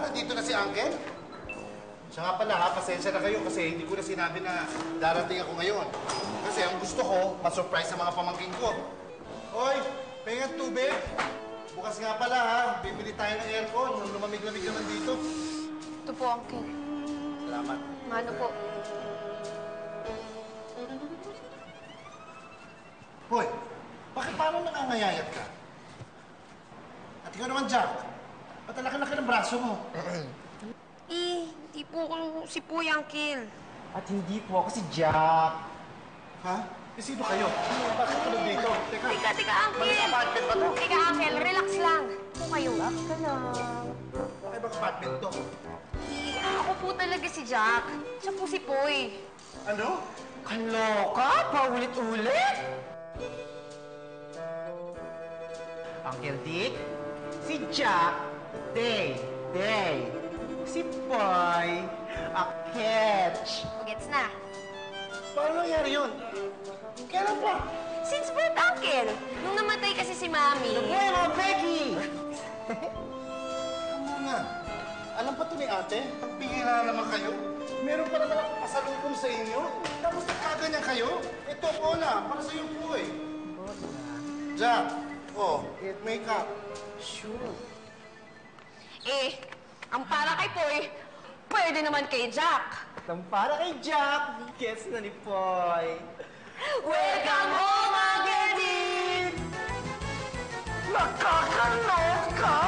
nandito na si Uncle? Siya nga pala ha, pasensya na kayo kasi hindi ko na sinabi na darating ako ngayon. Kasi ang gusto ko, ma-surprise sa mga pamangking ko. Hoy, pengat tubig. Bukas nga pala ha, bibili tayo ng aircon. Nung lumamig-lamig naman dito. Ito po, Uncle. Salamat. Mano po. Hoy, bakit parang nangangayayat ka? At ikaw naman, Jack. Ba't ang laki-laki ng braso mo? Hindi po ako si Puy, Uncle. At hindi po ako si Jack. Ha? Eh, sino kayo? Bakit ka dito? Teka. Teka, Uncle. Apartment ba to? Teka, Uncle. Relax lang. Po kayo. Relax ka lang. Ay, bang apartment to? Ako po talaga si Jack. Siya po si Puy. Ano? Kaloka? Paulit-ulit? Uncle Dick, si Jack, Day. Si Boy, a catch. Gets na. Paano nangyari yun? Kailan pa? Since birth, Uncle. Nung namatay kasi si Mami. Bueno, Becky! Ano nga? Alam pa to ni ate? Pagpihira naman kayo. Meron pa naman ako pasalubong sa inyo. Tapos nagkaganyan kayo? Ito, Ola, para sa iyo po eh. Jack, makeup. Sure. Ang para kay Puy, pwede naman kay Jack. Ang para kay Jack, guess na ni Poy. Welcome home, Uncle Dick! Nakakaloka!